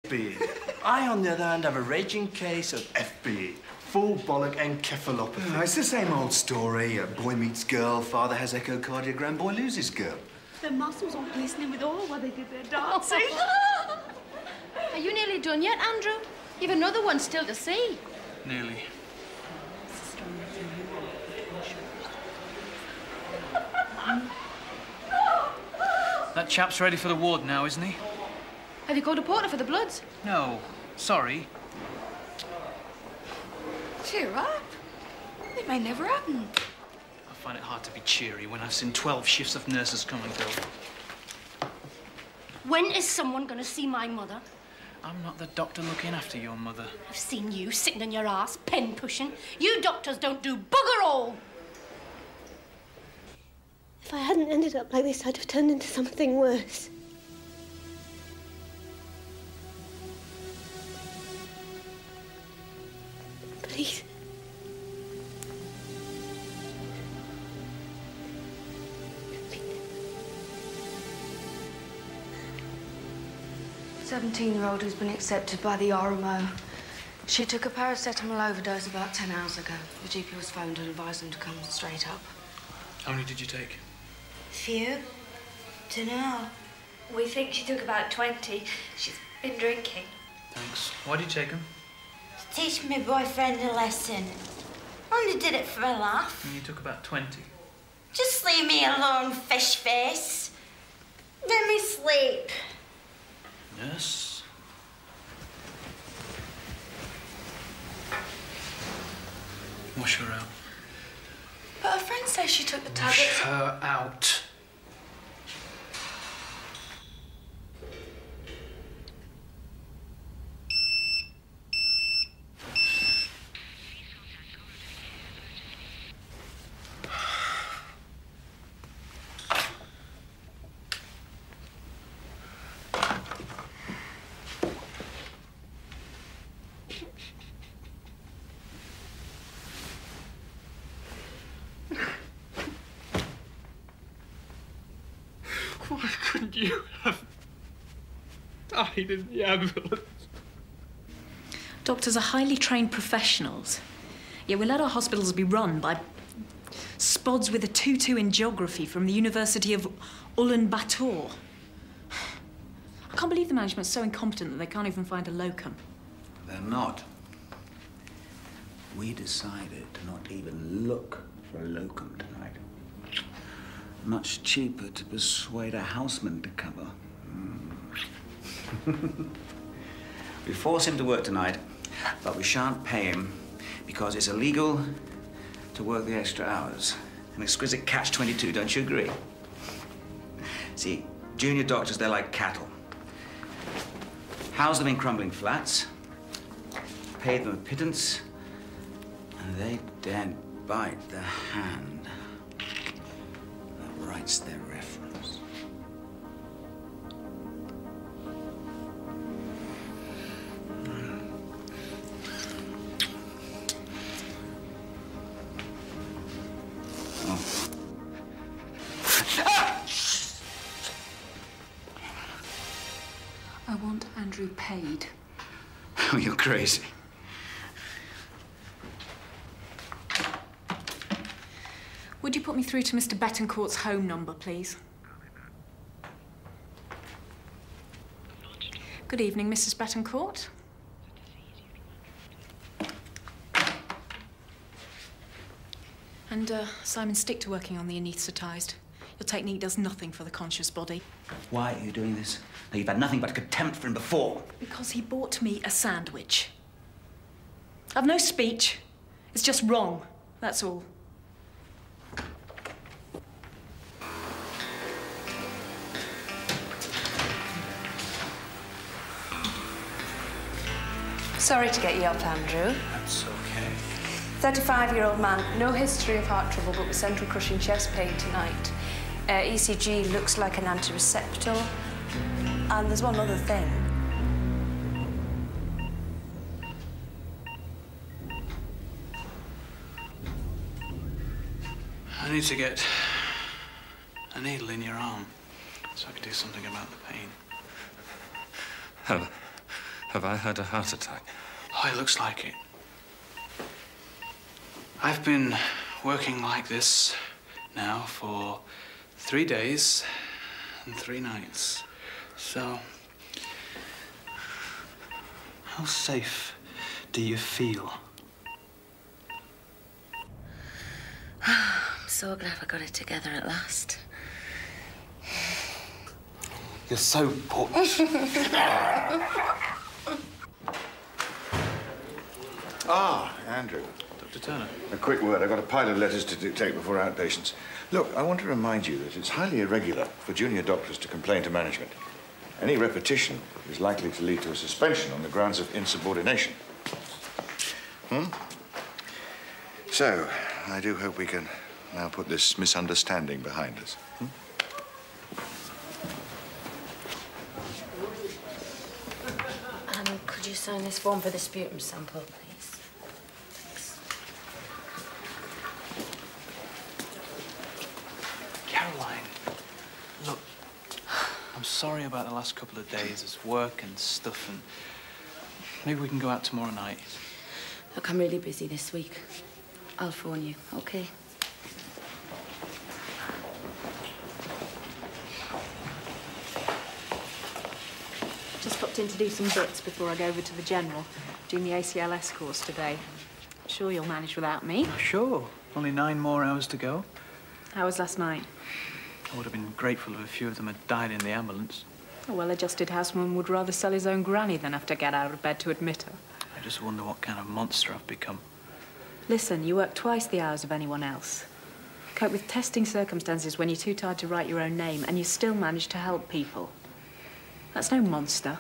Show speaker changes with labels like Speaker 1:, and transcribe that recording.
Speaker 1: B. I, on the other hand, have a raging case of FB. Full bollock encephalopathy.
Speaker 2: Oh, it's the same old story. Boy meets girl, father has echocardiogram, boy loses girl.
Speaker 3: Their muscles all glistening with oil while they did their dancing.
Speaker 4: Are you nearly done yet, Andrew? You've another one still to see.
Speaker 5: Nearly. That chap's ready for the ward now, isn't he?
Speaker 4: Have you called a porter for the bloods?
Speaker 5: No. Sorry.
Speaker 3: Cheer up. It may never happen.
Speaker 5: I find it hard to be cheery when I've seen 12 shifts of nurses come and go.
Speaker 4: When is someone going to see my mother?
Speaker 5: I'm not the doctor looking after your mother.
Speaker 4: I've seen you sitting on your ass, pen pushing. You doctors don't do bugger all.
Speaker 6: If I hadn't ended up like this, I'd have turned into something worse. Please.
Speaker 3: A 17-year-old who's been accepted by the RMO. She took a paracetamol overdose about 10 hours ago. The GP was phoned and advised them to come straight up.
Speaker 5: How many did you take?
Speaker 3: Few. Dunno.
Speaker 6: We think she took about 20. She's been drinking.
Speaker 5: Thanks. Why did you take them?
Speaker 7: To teach my boyfriend a lesson. Only did it for a laugh.
Speaker 5: And you took about 20.
Speaker 7: Just leave me alone, fish face. Let me sleep.
Speaker 5: Nurse? Wash her out.
Speaker 3: But her friend says she took the tablets.
Speaker 5: Wash her out. Why couldn't you have died in the ambulance?
Speaker 8: Doctors are highly trained professionals. Yet we let our hospitals be run by spods with a 2-2 in geography from the University of Ulaanbaatar. I can't believe the management's so incompetent that they can't even find a locum.
Speaker 2: They're not. We decided to not even look for a locum tonight. Much cheaper to persuade a houseman to cover. We force him to work tonight, but we shan't pay him because it's illegal to work the extra hours. An exquisite catch-22, don't you agree? See, junior doctors, they're like cattle. House them in crumbling flats, pay them a pittance, and they daren't bite the hand that writes their reference. Oh.
Speaker 8: I want Andrew paid.
Speaker 2: Oh, you're crazy.
Speaker 8: Would you put me through to Mr. Betancourt's home number, please? Good evening, Mrs. Betancourt. And, Simon, stick to working on the anaesthetised. Your technique does nothing for the conscious body.
Speaker 2: Why are you doing this? Now, you've had nothing but contempt for him before.
Speaker 8: Because he bought me a sandwich. I've no speech. It's just wrong, that's all.
Speaker 3: Sorry to get you up, Andrew.
Speaker 5: That's okay.
Speaker 3: 35-year-old man, no history of heart trouble, but with central crushing chest pain tonight. ECG looks like an antireceptor. And there's one other thing.
Speaker 5: I need to get a needle in your arm so I can do something about the pain.
Speaker 2: Oh,
Speaker 9: Have I had a heart attack?
Speaker 5: Oh, it looks like it. I've been working like this now for 3 days and 3 nights. So, how safe do you feel?
Speaker 7: I'm so glad we got it together at last.
Speaker 9: You're so posh.
Speaker 10: Ah, Andrew.
Speaker 5: Dr. Turner.
Speaker 10: A quick word. I've got a pile of letters to dictate before outpatients. Look, I want to remind you that it's highly irregular for junior doctors to complain to management. Any repetition is likely to lead to a suspension on the grounds of insubordination. So, I do hope we can now put this misunderstanding behind us.
Speaker 7: Could you sign this form for the sputum sample, please? Thanks.
Speaker 5: Caroline, look, I'm sorry about the last couple of days. There's work and stuff, and maybe we can go out tomorrow night.
Speaker 7: Look, I'm really busy this week. I'll phone you, okay?
Speaker 8: Just popped in to do some bits before I go over to the general, doing the ACLS course today. Sure you'll manage without me?
Speaker 5: Sure. Only 9 more hours to go.
Speaker 8: How was last night?
Speaker 5: I would have been grateful if a few of them had died in the ambulance.
Speaker 8: A well-adjusted houseman would rather sell his own granny than have to get out of bed to admit her.
Speaker 5: I just wonder what kind of monster I've become.
Speaker 8: Listen, you work twice the hours of anyone else. Cope with testing circumstances when you're too tired to write your own name, and you still manage to help people. That's no monster.